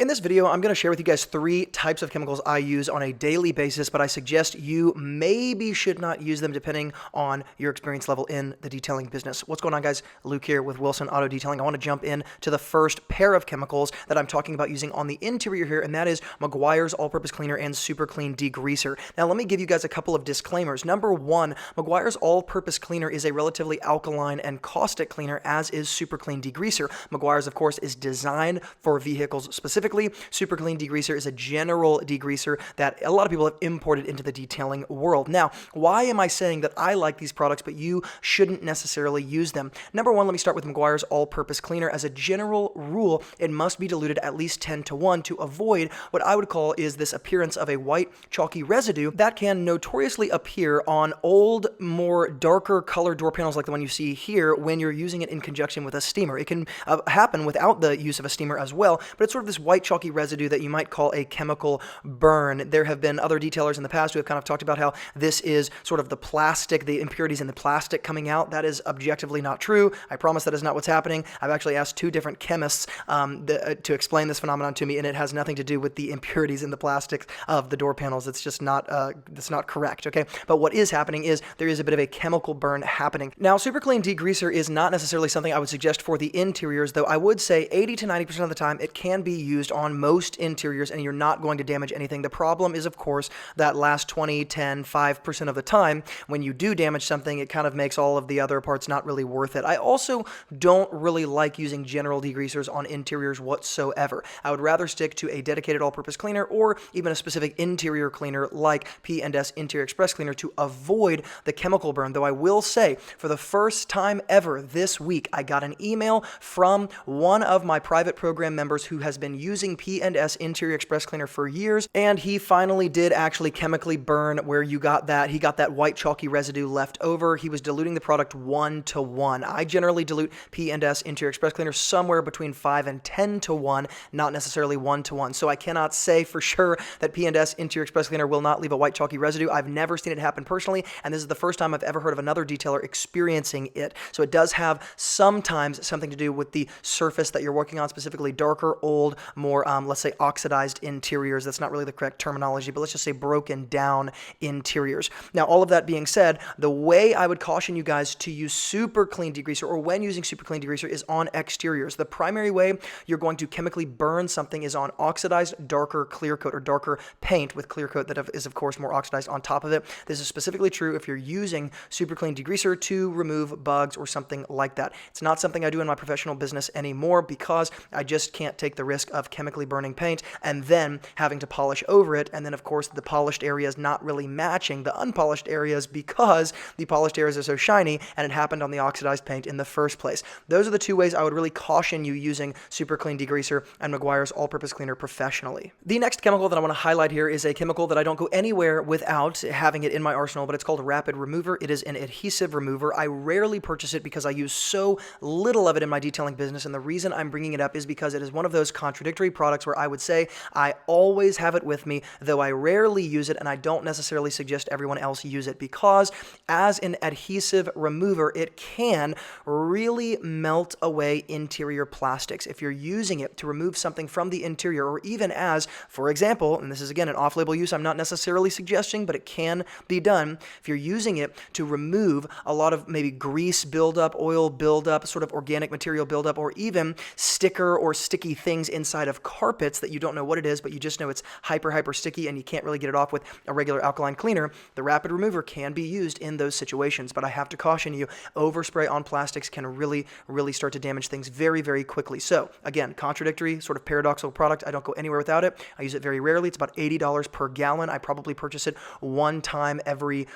In this video, I'm going to share with you guys 3 types of chemicals I use on a daily basis, but I suggest you maybe should not use them depending on your experience level in the detailing business. What's going on, guys? Luke here with Wilson Auto Detailing. I want to jump in to the first pair of chemicals that I'm talking about using on the interior here, and that is Meguiar's All-Purpose Cleaner and Super Clean Degreaser. Now, let me give you guys a couple of disclaimers. Number 1, Meguiar's All-Purpose Cleaner is a relatively alkaline and caustic cleaner, as is Super Clean Degreaser. Meguiar's, of course, is designed for vehicles specifically. Super Clean Degreaser is a general degreaser that a lot of people have imported into the detailing world. Now, why am I saying that I like these products, but you shouldn't necessarily use them? Number 1, let me start with Meguiar's All-Purpose Cleaner. As a general rule, it must be diluted at least 10-to-1 to avoid what I would call is this appearance of a white chalky residue that can notoriously appear on old, more darker colored door panels like the one you see here when you're using it in conjunction with a steamer. It can happen without the use of a steamer as well, but it's sort of this white chalky residue that you might call a chemical burn. There have been other detailers in the past who have kind of talked about how this is sort of the plastic, the impurities in the plastic coming out. That is objectively not true. I promise that is not what's happening. I've actually asked 2 different chemists to explain this phenomenon to me, and it has nothing to do with the impurities in the plastic of the door panels. It's just not, that's not correct, okay? But what is happening is there is a bit of a chemical burn happening. Now, Super Clean Degreaser is not necessarily something I would suggest for the interiors, though I would say 80 to 90% of the time it can be used on most interiors and you're not going to damage anything. The problem is, of course, that last 20, 10, 5% of the time when you do damage something, it kind of makes all of the other parts not really worth it. I also don't really like using general degreasers on interiors whatsoever. I would rather stick to a dedicated all-purpose cleaner or even a specific interior cleaner like P&S Interior Express Cleaner to avoid the chemical burn. Though I will say, for the first time ever this week, I got an email from one of my private program members who has been using P&S Interior Express Cleaner for years, and he finally did actually chemically burn where he got that white chalky residue left over. He was diluting the product 1-to-1. I generally dilute P&S Interior Express Cleaner somewhere between 5 and 10-to-1, not necessarily 1-to-1. So I cannot say for sure that P&S Interior Express Cleaner will not leave a white chalky residue. I've never seen it happen personally, and this is the first time I've ever heard of another detailer experiencing it. So it does have sometimes something to do with the surface that you're working on, specifically darker, old, more, let's say, oxidized interiors. That's not really the correct terminology, but let's just say broken down interiors. Now, all of that being said, the way I would caution you guys to use Super Clean Degreaser, or when using Super Clean Degreaser, is on exteriors. The primary way you're going to chemically burn something is on oxidized, darker clear coat or darker paint with clear coat that is, of course, more oxidized on top of it. This is specifically true if you're using Super Clean Degreaser to remove bugs or something like that. It's not something I do in my professional business anymore because I just can't take the risk of chemically burning paint and then having to polish over it, and then of course the polished areas not really matching the unpolished areas because the polished areas are so shiny and it happened on the oxidized paint in the first place. Those are the 2 ways I would really caution you using Super Clean Degreaser and Meguiar's All-Purpose Cleaner professionally. The next chemical that I want to highlight here is a chemical that I don't go anywhere without having it in my arsenal, but it's called Rapid Remover. It is an adhesive remover. I rarely purchase it because I use so little of it in my detailing business, and the reason I'm bringing it up is because it is one of those contradictory products where I would say I always have it with me, though I rarely use it, and I don't necessarily suggest everyone else use it because as an adhesive remover, it can really melt away interior plastics. If you're using it to remove something from the interior, or even as, for example, and this is again an off-label use I'm not necessarily suggesting, but it can be done, if you're using it to remove a lot of maybe grease buildup, oil buildup, sort of organic material buildup, or even sticker or sticky things inside of carpets that you don't know what it is, but you just know it's hyper sticky and you can't really get it off with a regular alkaline cleaner, the Rapid Remover can be used in those situations. But I have to caution you, overspray on plastics can really start to damage things very quickly. So again, contradictory, sort of paradoxical product. I don't go anywhere without it. I use it very rarely. It's about $80 per gallon. I probably purchase it 1 time every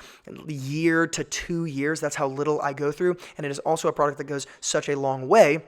year to 2 years. That's how little I go through. And it is also a product that goes such a long way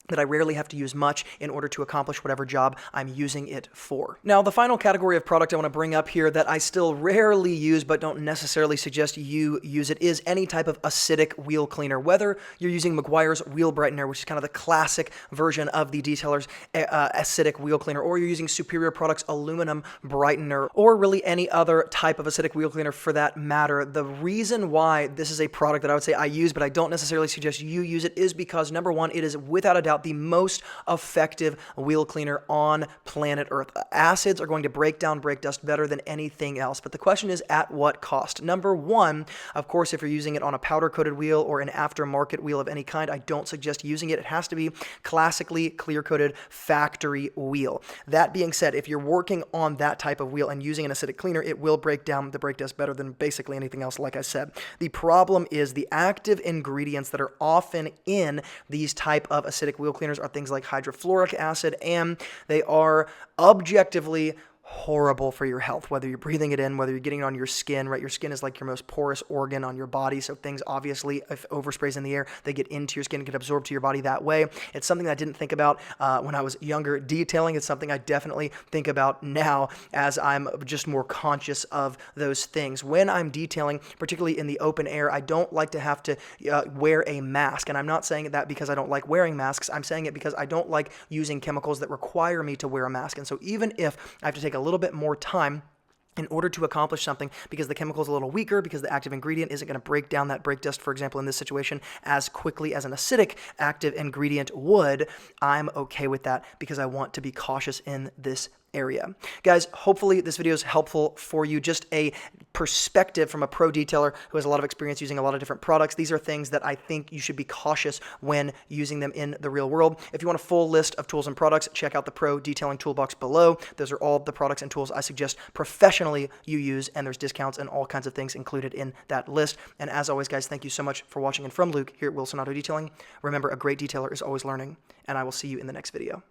that I rarely have to use much in order to accomplish whatever job I'm using it for. Now, the final category of product I want to bring up here that I still rarely use but don't necessarily suggest you use it is any type of acidic wheel cleaner. Whether you're using Meguiar's Wheel Brightener, which is kind of the classic version of the detailer's acidic wheel cleaner, or you're using Superior Products Aluminum Brightener, or really any other type of acidic wheel cleaner for that matter, the reason why this is a product that I would say I use but I don't necessarily suggest you use it is because, number one, it is without a doubt out the most effective wheel cleaner on planet Earth. Acids are going to break down brake dust better than anything else, but the question is at what cost? Number one, of course, if you're using it on a powder-coated wheel or an aftermarket wheel of any kind, I don't suggest using it. It has to be classically clear-coated factory wheel. That being said, if you're working on that type of wheel and using an acidic cleaner, it will break down the brake dust better than basically anything else, like I said. The problem is the active ingredients that are often in these type of acidic wheel cleaners are things like hydrofluoric acid, and they are objectively horrible for your health, whether you're breathing it in, whether you're getting it on your skin, right? Your skin is like your most porous organ on your body, so things obviously, if oversprays in the air, they get into your skin and get absorbed to your body that way. It's something I didn't think about when I was younger detailing. It's something I definitely think about now as I'm just more conscious of those things. When I'm detailing, particularly in the open air, I don't like to have to wear a mask, and I'm not saying that because I don't like wearing masks. I'm saying it because I don't like using chemicals that require me to wear a mask, and so even if I have to take a little bit more time in order to accomplish something because the chemical is a little weaker, because the active ingredient isn't going to break down that brake dust, for example, in this situation, as quickly as an acidic active ingredient would, I'm okay with that because I want to be cautious in this area. Guys, hopefully this video is helpful for you. Just a perspective from a pro detailer who has a lot of experience using a lot of different products. These are things that I think you should be cautious when using them in the real world. If you want a full list of tools and products, check out the Pro Detailing Toolbox below. Those are all the products and tools I suggest professionally you use, and there's discounts and all kinds of things included in that list. And as always, guys, thank you so much for watching. And from Luke here at Wilson Auto Detailing, remember, a great detailer is always learning, and I will see you in the next video.